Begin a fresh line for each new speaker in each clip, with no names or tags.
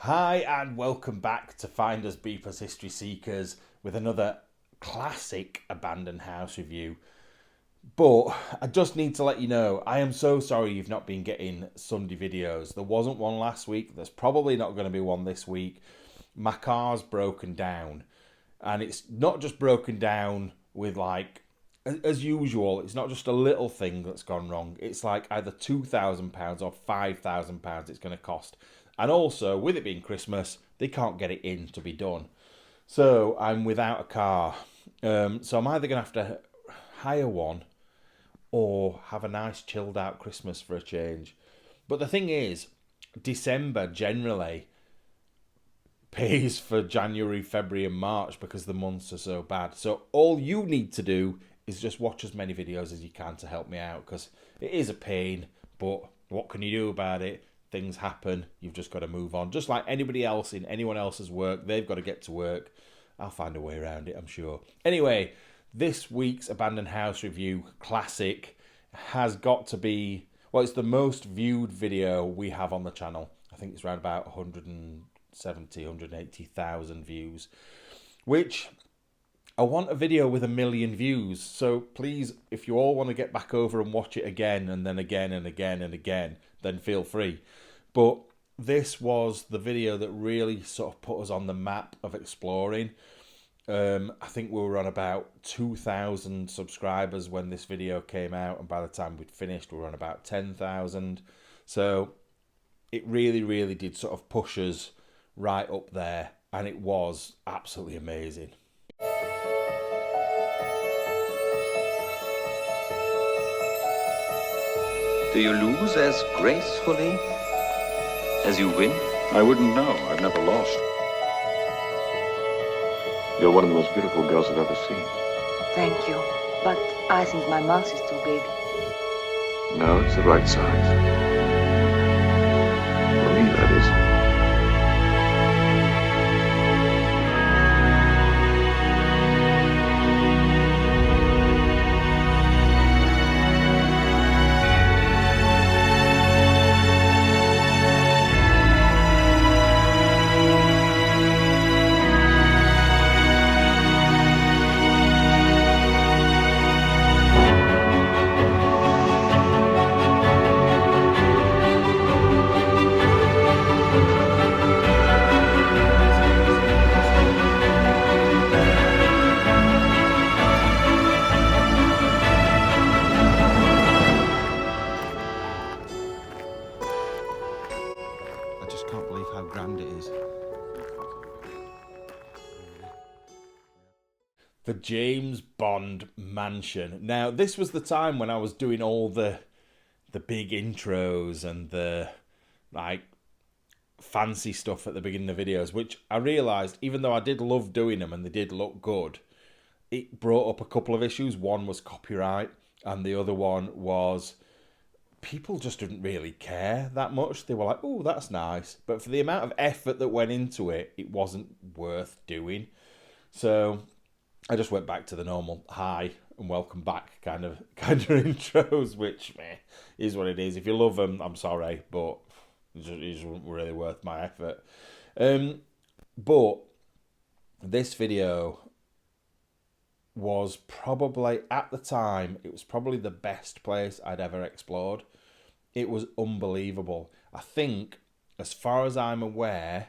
Hi and welcome back to Finders Beepers History Seekers with another classic abandoned house review. But I just need to let you know, I am so sorry you've not been getting Sunday videos. There wasn't one last week. There's probably not going to be one this week. My car's broken down. And it's not just broken down with like, as usual, it's not just a little thing that's gone wrong. It's like either £2,000 or £5,000 it's going to cost. And also, with it being Christmas, they can't get it in to be done. So I'm without a car. So I'm either going to have to hire one or have a nice chilled out Christmas for a change. But the thing is, December generally pays for January, February and March because the months are so bad. So all you need to do is just watch as many videos as you can to help me out, because it is a pain, but what can you do about it? Things happen, you've just got to move on. Just like anybody else in anyone else's work, they've got to get to work. I'll find a way around it, I'm sure. Anyway, this week's Abandoned House Review classic has got to be, well, it's the most viewed video we have on the channel. I think it's around about 170, 180,000 views, which I want a video with 1 million views. So please, if you all want to get back over and watch it again and then again and again and again, then feel free. But this was the video that really sort of put us on the map of exploring. I think we were on about 2,000 subscribers when this video came out, and by the time we'd finished, we were on about 10,000. So it really, really did sort of push us right up there, and it was absolutely amazing.
Do you lose as gracefully as you win?
I wouldn't know. I've never lost. You're one of the most beautiful girls I've ever seen.
Thank you, but I think my mouth is too big.
No, it's the right size. For me, that is.
I just can't believe how grand it is. The James Bond mansion. Now, this was the time when I was doing all the big intros and the like fancy stuff at the beginning of videos, which I realised, even though I did love doing them and they did look good, it brought up a couple of issues. One was copyright, and the other one was people just didn't really care that much. They were like, oh, that's nice. But for the amount of effort that went into it, it wasn't worth doing. So I just went back to the normal hi and welcome back kind of intros, which is what it is. If you love them, I'm sorry, but it isn't really worth my effort. But this video was probably, at the time, it was probably the best place I'd ever explored. It was unbelievable. I think, as far as I'm aware,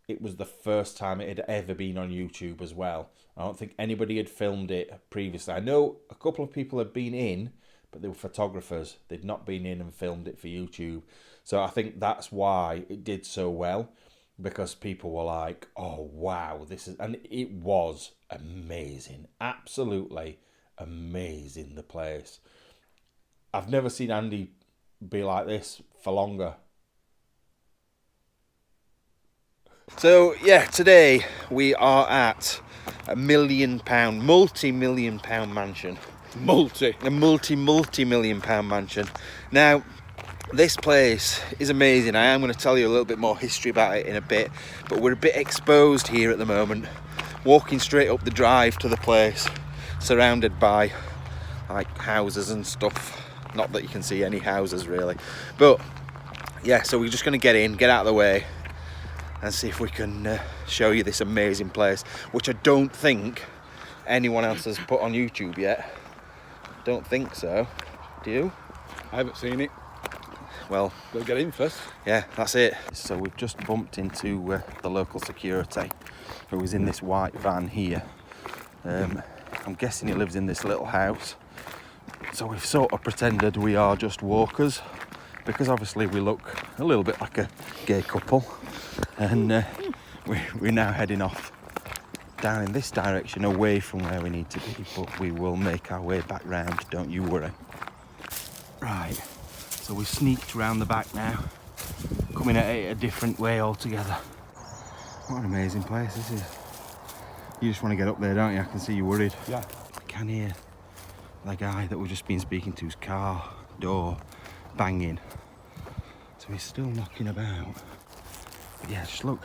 it was the first time it had ever been on YouTube as well. I don't think anybody had filmed it previously. I know a couple of people had been in, but they were photographers. They'd not been in and filmed it for YouTube. So I think that's why it did so well, because people were like, oh, wow, this is... And it was amazing. Absolutely amazing, the place. I've never seen Andy be like this for longer. So, yeah, today we are at a multi-million pound mansion. A multi-million pound mansion. Now, this place is amazing. I am going to tell you a little bit more history about it in a bit, but we're a bit exposed here at the moment. Walking straight up the drive to the place, surrounded by like houses and stuff. Not that you can see any houses really, but yeah, so we're just going to get in, get out of the way, and see if we can show you this amazing place, which I don't think anyone else has put on YouTube yet. Don't think so. Do you?
I haven't seen it.
Well,
Gotta get in first.
yeah, that's it. So we've just bumped into the local security, who was in this white van here. I'm guessing he lives in this little house. So we've sort of pretended we are just walkers, because obviously we look a little bit like a gay couple. And we're now heading off down in this direction, away from where we need to be, but we will make our way back round, don't you worry. Right, so we've sneaked round the back now, coming at it a different way altogether. What an amazing place this is. You just want to get up there, don't you? I can see you're worried.
Yeah.
I can hear the guy that we've just been speaking to's car door banging. So he's still knocking about. But yeah, just look.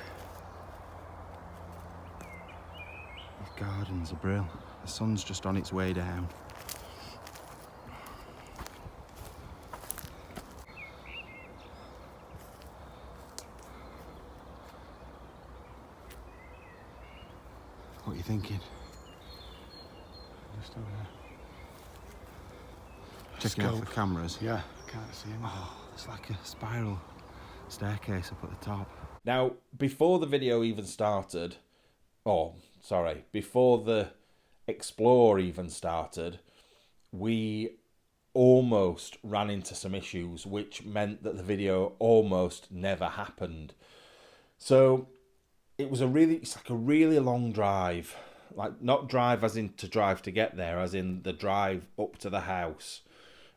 These gardens are brilliant. The sun's just on its way down. What are you thinking?
Just over there.
Checking out the cameras.
Yeah, can't see him.
Oh, it's like a spiral staircase up at the top.
Now, before the video even started, before the explore even started, we almost ran into some issues, which meant that the video almost never happened. So it's like a really long drive. Like, not drive as in to drive to get there, as in the drive up to the house.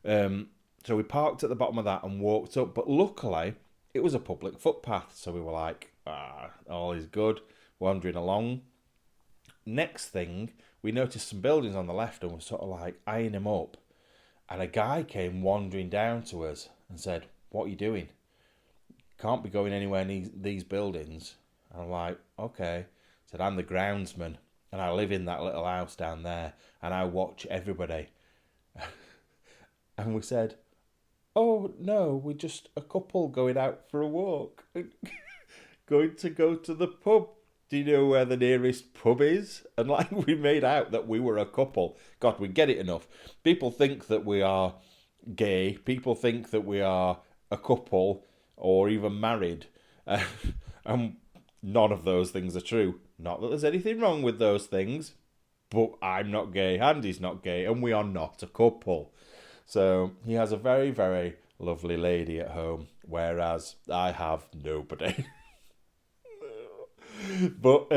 So we parked at the bottom of that and walked up, but luckily it was a public footpath, so we were like, all is good, wandering along. Next thing, we noticed some buildings on the left and we're sort of like eyeing them up, and a guy came wandering down to us and said, "What are you doing? Can't be going anywhere near these buildings." And I'm like, okay. I said, "I'm the groundsman and I live in that little house down there and I watch everybody." And we said, "Oh no, we're just a couple going out for a walk." Going to go to the pub. Do you know where the nearest pub is? And like, we made out that we were a couple. God, we get it enough. People think that we are gay. People think that we are a couple or even married. And none of those things are true. Not that there's anything wrong with those things, but I'm not gay, Andy's not gay, and we are not a couple. So he has a very, very lovely lady at home, whereas I have nobody. But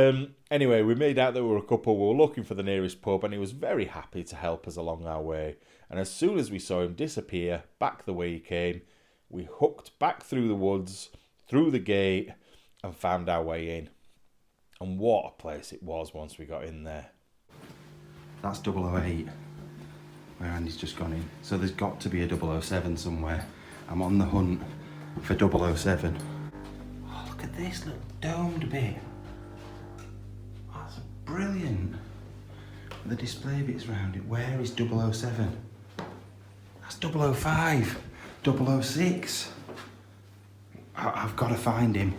anyway, we made out that we were a couple. We were looking for the nearest pub, and he was very happy to help us along our way. And as soon as we saw him disappear back the way he came, we hooked back through the woods, through the gate, and found our way in. And what a place it was once we got in there.
That's 008, where Andy's just gone in. So there's got to be a 007 somewhere. I'm on the hunt for 007. Oh, look at this little domed bit. That's brilliant. The display bits around it. Where is 007? That's 005, 006. I've got to find him.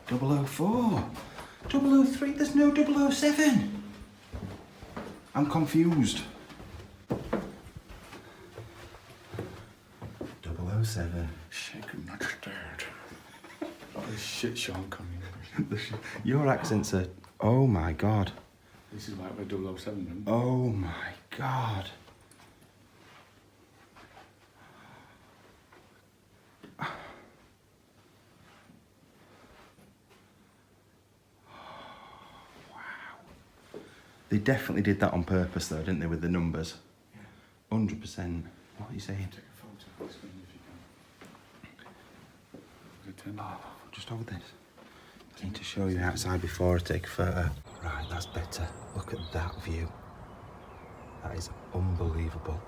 004, 003, there's no 007. I'm confused. 007.
Shit, I'm not scared. Oh shit, Sean Connery.
Your accents are, oh my God.
This is like we're 007 then.
Oh my God. They definitely did that on purpose though, didn't they, with the numbers? Yeah. 100%. What are you saying?
Take a photo of this one if you can.
Oh, just hold this. I need to show you outside before I take a photo. Right, that's better. Look at that view. That is unbelievable.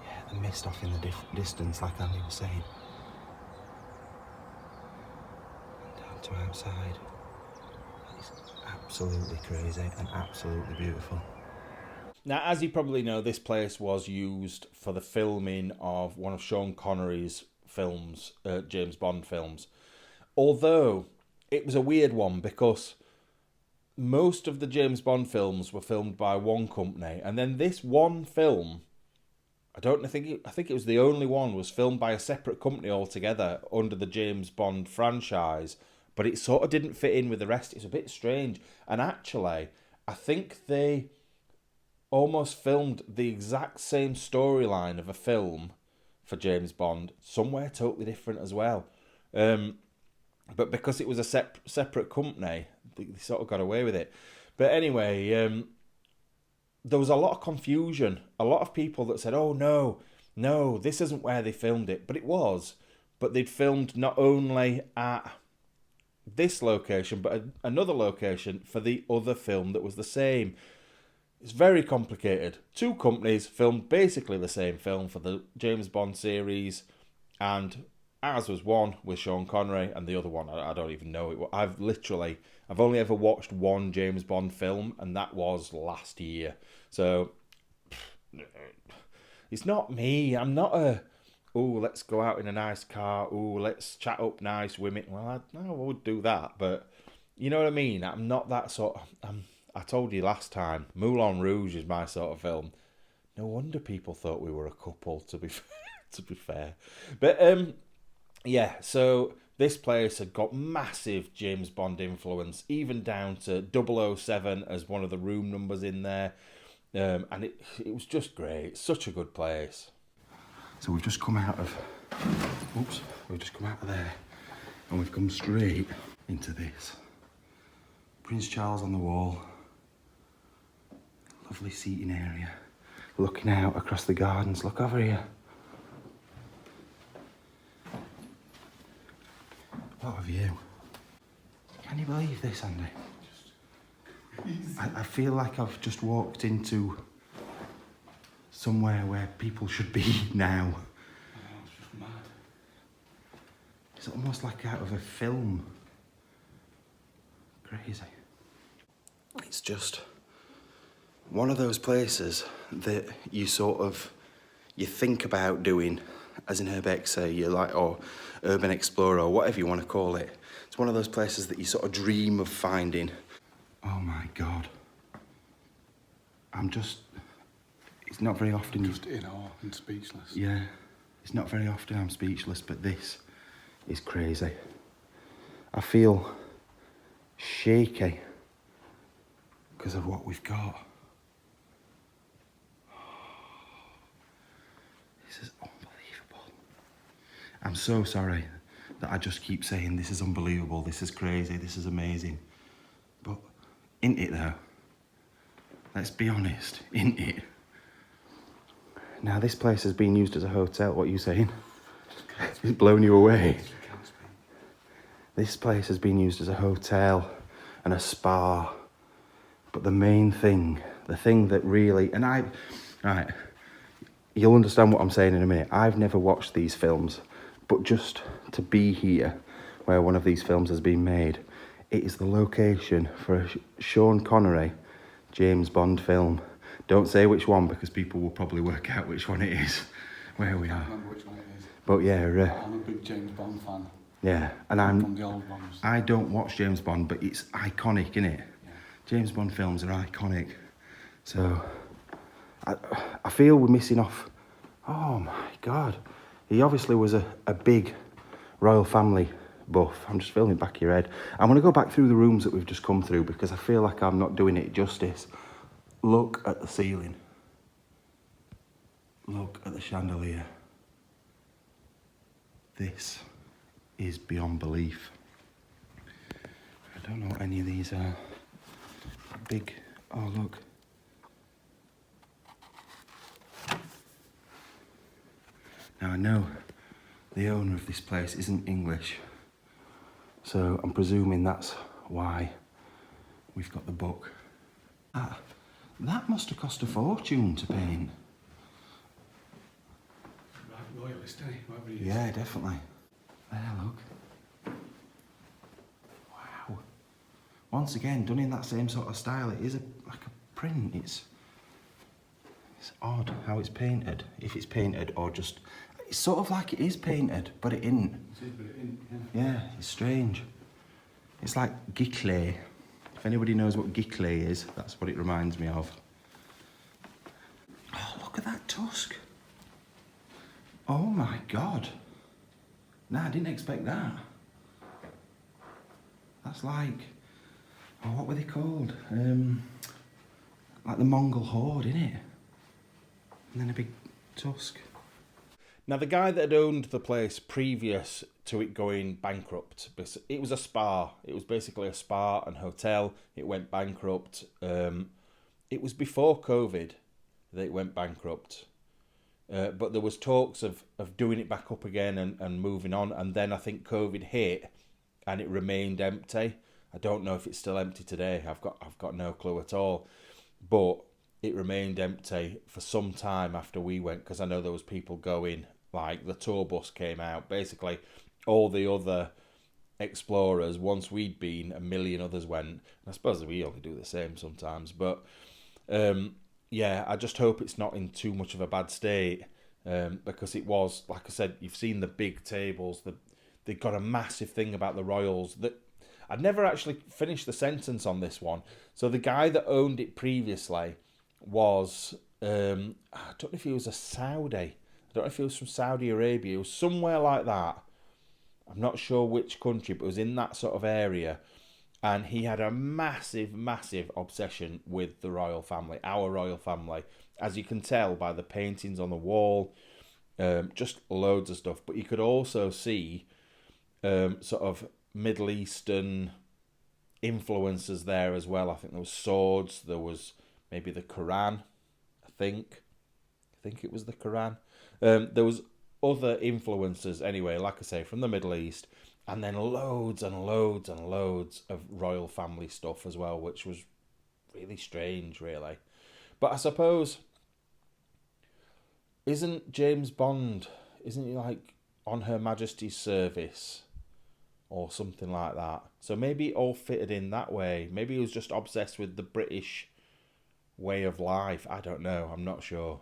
Yeah, the mist off in the distance, like Andy was saying. And down to outside. It's absolutely crazy and absolutely beautiful.
Now, as you probably know, this place was used for the filming of one of Sean Connery's films, James Bond films. Although it was a weird one because most of the James Bond films were filmed by one company, and then this one film, I think it was the only one, was filmed by a separate company altogether under the James Bond franchise, but it sort of didn't fit in with the rest. It's a bit strange. And actually, I think they almost filmed the exact same storyline of a film for James Bond somewhere totally different as well. But because it was a separate company, they sort of got away with it. But anyway, there was a lot of confusion. A lot of people that said, oh, no, this isn't where they filmed it. But it was. But they'd filmed not only at this location, but another location for the other film that was the same. It's very complicated. Two companies filmed basically the same film for the James Bond series, and ours was one with Sean Connery, and the other one, I don't even know it. I've only ever watched one James Bond film, and that was last year. So, it's not me. I'm not let's go out in a nice car. Let's chat up nice women. Well, I would do that, but you know what I mean? I'm not that sort of... I told you last time, Moulin Rouge is my sort of film. No wonder people thought we were a couple, to be fair. But, yeah, so this place had got massive James Bond influence, even down to 007 as one of the room numbers in there. And it was just great. Such a good place.
So we've just come out of there, and we've come straight into this. Prince Charles on the wall. Lovely seating area. Looking out across the gardens. Look over here. What a view. Can you believe this, Andy? I feel like I've just walked into somewhere where people should be now.
It's just mad.
It's almost like out of a film. Crazy. It's just one of those places that you think about doing, as in Urbex say, or Urban Explorer, or whatever you want to call it. It's one of those places that you sort of dream of finding. Oh my God. It's not very often...
Just in awe and speechless.
Yeah. It's not very often I'm speechless, but this is crazy. I feel shaky because of what we've got. This is unbelievable. I'm so sorry that I just keep saying this is unbelievable, this is crazy, this is amazing. But ain't it though? Let's be honest, ain't it? Now this place has been used as a hotel. What are you saying? It's blown you away. This place has been used as a hotel and a spa. But the main thing, the thing that really... Right, you'll understand what I'm saying in a minute. I've never watched these films, but just to be here where one of these films has been made, it is the location for a Sean Connery James Bond film. Don't say which one, because people will probably work out which one it is, where we are.
I remember which one it is.
But yeah...
I'm a big James Bond fan.
Yeah, and
From the old ones.
I don't watch James Bond, but it's iconic, innit?
Yeah.
James Bond films are iconic. So, I feel we're missing off... Oh my God. He obviously was a big royal family buff. I'm just feeling back of your head. I'm going to go back through the rooms that we've just come through, because I feel like I'm not doing it justice. Look at the ceiling. Look at the chandelier. This is beyond belief. I don't know what any of these are. Big... Oh, look. Now, I know the owner of this place isn't English, so I'm presuming that's why we've got the book. That must have cost a fortune to paint.
Right, royalist, eh? Whatever he is.
Yeah, definitely. There, look. Wow. Once again, done in that same sort of style. It is like a print. It's odd how it's painted. If it's painted or just... It's sort of like it is painted, but it isn't.
It is, but it isn't,
Yeah, it's strange. It's like decay. If anybody knows what decay is, that's what it reminds me of. Oh, look at that tusk. Oh my God. Nah, I didn't expect that. That's like, oh, what were they called? Like the Mongol horde, innit? And then a big tusk.
Now, the guy that had owned the place previous to it going bankrupt, it was a spa. It was basically a spa and hotel. It went bankrupt. It was before COVID that it went bankrupt. But there was talks of doing it back up again and moving on. And then I think COVID hit and it remained empty. I don't know if it's still empty today. I've got no clue at all. But it remained empty for some time after we went, because I know there was people going, like the tour bus came out. Basically, all the other explorers, once we'd been, a million others went. I suppose we only do the same sometimes. But yeah, I just hope it's not in too much of a bad state, because it was, like I said, you've seen the big tables. They got a massive thing about the Royals that I'd never actually finished the sentence on this one. So the guy that owned it previously was, I don't know if he was a Saudi. I don't know if he was from Saudi Arabia. It was somewhere like that. I'm not sure which country, but it was in that sort of area. And he had a massive, massive obsession with the royal family, our royal family. As you can tell by the paintings on the wall, just loads of stuff. But you could also see sort of Middle Eastern influences there as well. I think there was swords, there was maybe the Quran, I think it was the Quran. There was other influences anyway, like I say, from the Middle East, and then loads and loads and loads of royal family stuff as well, which was really strange, really. But I suppose, isn't James Bond, isn't he like on Her Majesty's service or something like that? So maybe it all fitted in that way. Maybe he was just obsessed with the British way of life. I don't know. I'm not sure.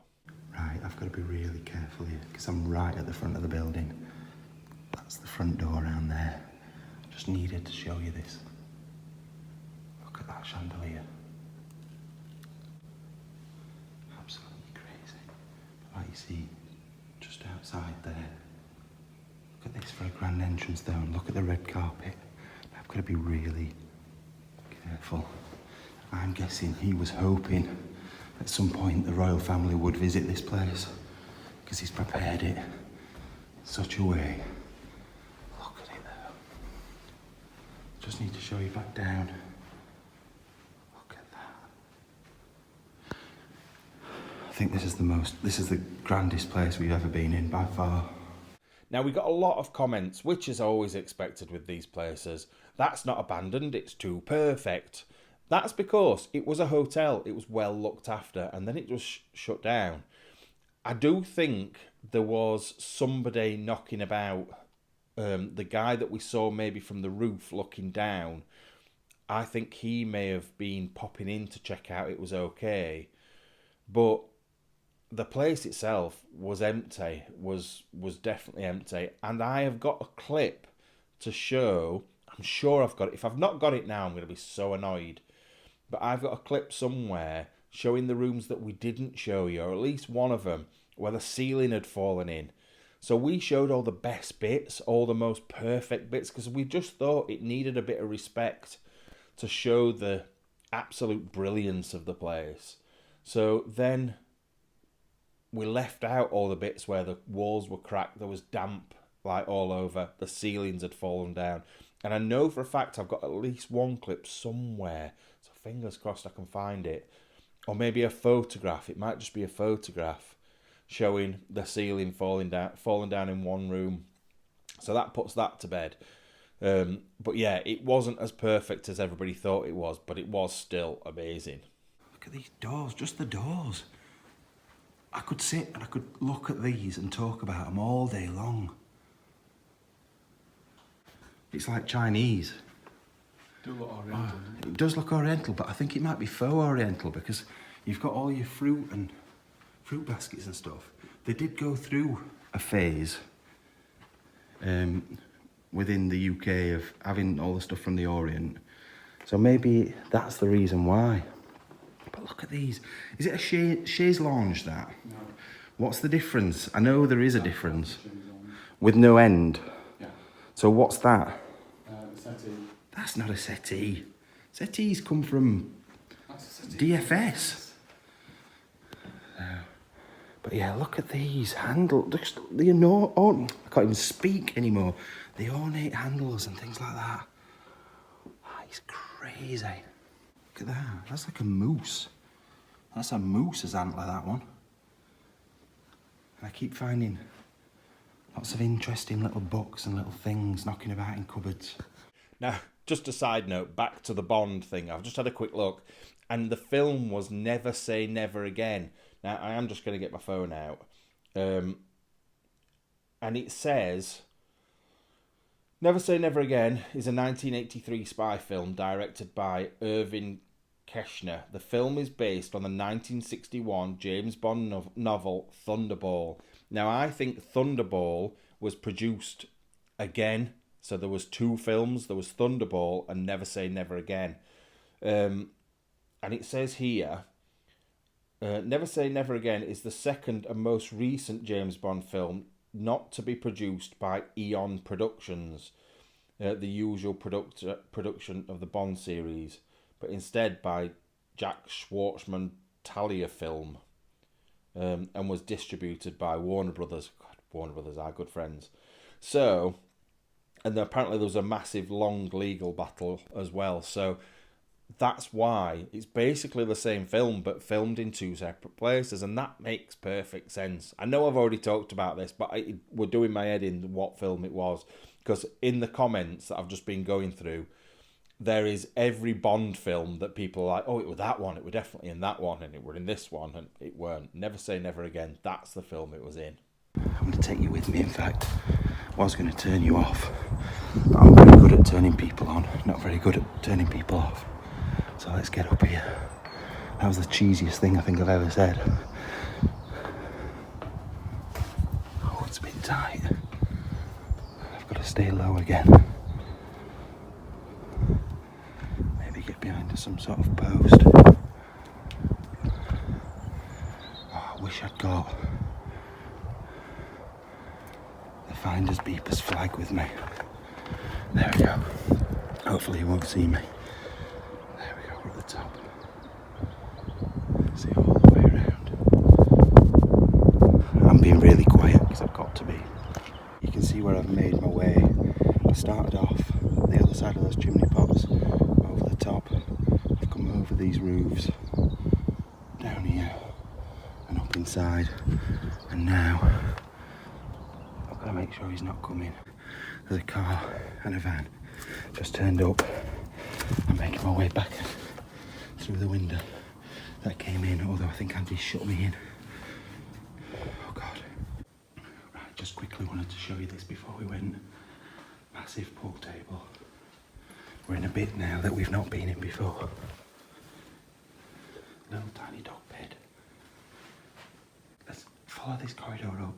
Right, I've got to be really careful here because I'm right at the front of the building. That's the front door around there. Just needed to show you this. Look at that chandelier. Absolutely crazy. Like you see, just outside there. Look at this for a grand entrance though, and look at the red carpet. I've got to be really careful. I'm guessing he was hoping at some point the royal family would visit this place because he's prepared it in such a way. Look at it though. Just need to show you back down. Look at that. I think this is the grandest place we've ever been in by far.
Now, we got a lot of comments, which is always expected with these places. That's not abandoned, it's too perfect. That's because it was a hotel, it was well looked after, and then it was shut down. I do think there was somebody knocking about, the guy that we saw maybe from the roof looking down. I think he may have been popping in to check out it was okay. But the place itself was empty, was definitely empty. And I have got a clip to show. I'm sure I've got it. If I've not got it now, I'm going to be so annoyed. But I've got a clip somewhere showing the rooms that we didn't show you, or at least one of them, where the ceiling had fallen in. So we showed all the best bits, all the most perfect bits, because we just thought it needed a bit of respect to show the absolute brilliance of the place. So then we left out all the bits where the walls were cracked, there was damp like all over, the ceilings had fallen down. And I know for a fact I've got at least one clip somewhere, so fingers crossed I can find it. Or maybe a photograph, it might just be a photograph showing the ceiling falling down in one room. So that puts that to bed. But yeah, it wasn't as perfect as everybody thought it was, but it was still amazing.
Look at these doors, just the doors. I could sit and I could look at these and talk about them all day long. It's like Chinese.
Do look oriental.
It does look oriental, but I think it might be faux oriental because you've got all your fruit baskets and stuff. They did go through a phase within the UK of having all the stuff from the Orient. So maybe that's the reason why. But look at these. Is it a chaise lounge, that?
No.
What's the difference? I know there is a difference. With no end.
Yeah.
So what's that?
The settee.
That's not a settee. Settees come from
That's a settee.
DFS. But yeah, look at these handles. I can't even speak anymore. The ornate handles and things like that. That is crazy. Look at that. That's like a moose. That's a moose's antler, that one. I keep finding lots of interesting little books and little things knocking about in cupboards.
Now, just a side note, back to the Bond thing. I've just had a quick look, and the film was Never Say Never Again. Now, I am just going to get my phone out. And it says, Never Say Never Again is a 1983 spy film directed by Irving Kershner. The film is based on the 1961 James Bond novel Thunderball. Now, I think Thunderball was produced again. So there was two films. There was Thunderball and Never Say Never Again. And it says here, Never Say Never Again is the second and most recent James Bond film not to be produced by Eon Productions, the usual production of the Bond series, but instead by Jack Schwartzman Talia Film, and was distributed by Warner Brothers. God, Warner Brothers are good friends. So, and apparently there was a massive long legal battle as well. So that's why it's basically the same film, but filmed in two separate places, and that makes perfect sense. I know I've already talked about this, but we're doing my head in what film it was, because in the comments that I've just been going through, there is every Bond film that people are like, oh, it was that one, it was definitely in that one, and it were in this one, and it weren't. Never Say Never Again, that's the film it was in.
I'm going to take you with me, in fact. I was going to turn you off. I'm very good at turning people on, not very good at turning people off. So let's get up here. That was the cheesiest thing I think I've ever said. Oh, it's a bit tight. I've got to stay low again. Maybe get behind some sort of post. Oh, I wish I'd got the Finders Beepers flag with me. There we go. Hopefully you won't see me. There we go, we're at the top. See all the way around. I'm being really quiet because I've got to be. You can see where I've made my way. I started off the other side of those chimney pots, over the top. I've come over these roofs, down here, and up inside. And now, I've got to make sure he's not coming. There's a car and a van just turned up. I'm making my way back through the window that came in, although I think Andy shut me in. Oh God. Right, just quickly wanted to show you this before we went. Massive pool table. We're in a bit now that we've not been in before. Little tiny dog bed. Let's follow this corridor up.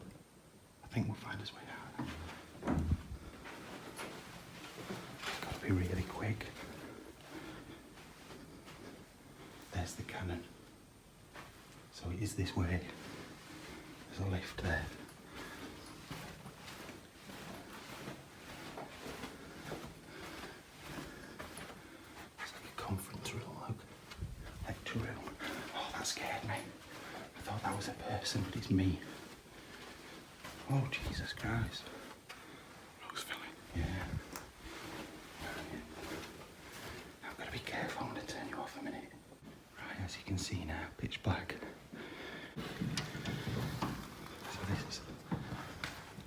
I think we'll find his way out. Gotta be really quick. There's the cannon. So it is this way. There's a lift there. It's like a conference room, look. Lecture room. Oh, that scared me. I thought that was a person, but it's me. Oh, Jesus Christ.
Rose filling.
Yeah. I've got to be careful. I'm going to turn you off a minute. Right, as you can see now, pitch black. So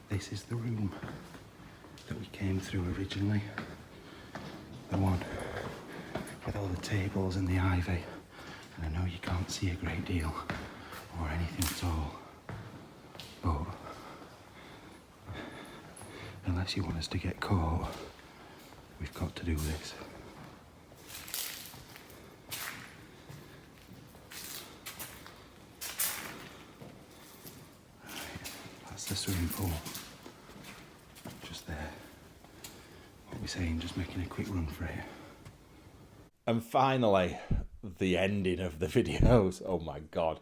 this is the room that we came through originally. The one with all the tables and the ivy. And I know you can't see a great deal or anything at all. But unless you want us to get caught, we've got to do this. Right. the swimming pool. Just there. What are we saying? Just making a quick run for it.
And finally, the ending of the videos. Oh my God.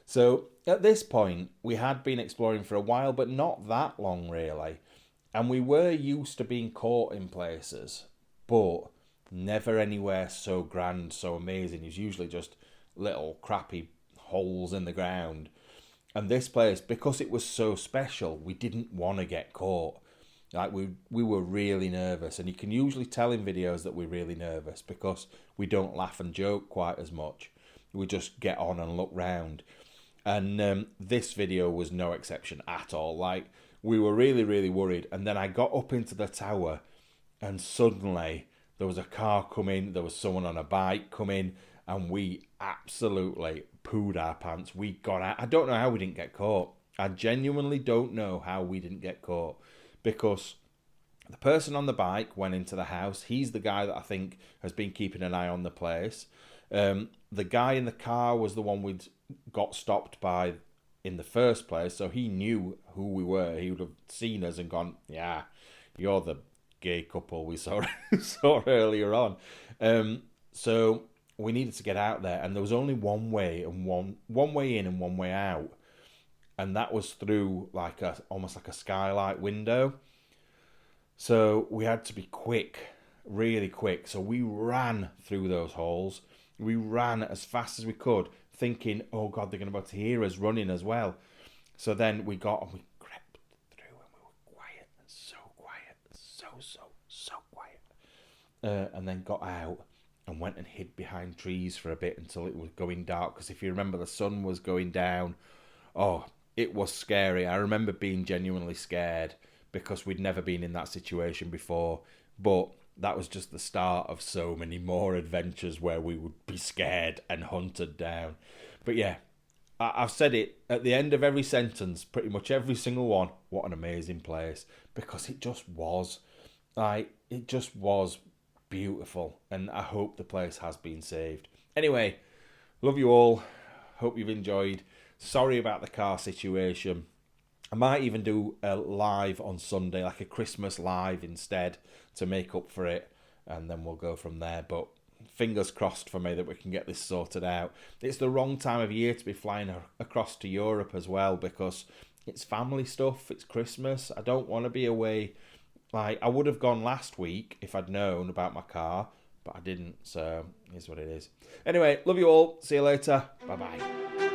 So at this point, we had been exploring for a while, but not that long really. And we were used to being caught in places, but never anywhere so grand, so amazing. It's usually just little crappy holes in the ground. And this place, because it was so special, we didn't want to get caught. Like we were really nervous, and you can usually tell in videos that we're really nervous because we don't laugh and joke quite as much. We just get on and look round. And this video was no exception at all. Like, we were really, really worried. And then I got up into the tower, and suddenly there was a car coming, there was someone on a bike coming, and we absolutely pooed our pants. We got out. I don't know how we didn't get caught. I genuinely don't know how we didn't get caught, because the person on the bike went into the house. He's the guy that I think has been keeping an eye on the place. The guy in the car was the one we'd got stopped by in the first place, so he knew who we were. He would have seen us and gone, yeah, you're the gay couple we saw earlier on. So we needed to get out there, and there was only one way, and one way in and one way out, and that was through like almost like a skylight window. So we had to be quick, really quick. So we ran through those holes. We ran as fast as we could, thinking, oh God, they're going to be able to hear us running as well. So then we got, and we crept through, and we were quiet, and so quiet, so quiet. And then got out and went and hid behind trees for a bit until it was going dark. Because if you remember, the sun was going down. Oh, it was scary. I remember being genuinely scared because we'd never been in that situation before. But that was just the start of so many more adventures where we would be scared and hunted down. But yeah, I've said it at the end of every sentence, pretty much every single one. What an amazing place, because it just was. Like, it just was beautiful, and I hope the place has been saved. Anyway, love you all. Hope you've enjoyed. Sorry about the car situation. I might even do a live on Sunday, like a Christmas live instead, to make up for it, and then we'll go from there. But fingers crossed for me that we can get this sorted out. It's the wrong time of year to be flying across to Europe as well, because it's family stuff, it's Christmas. I don't want to be away. Like, I would have gone last week if I'd known about my car, but I didn't, so it is what it is. Anyway, love you all. See you later. Bye-bye.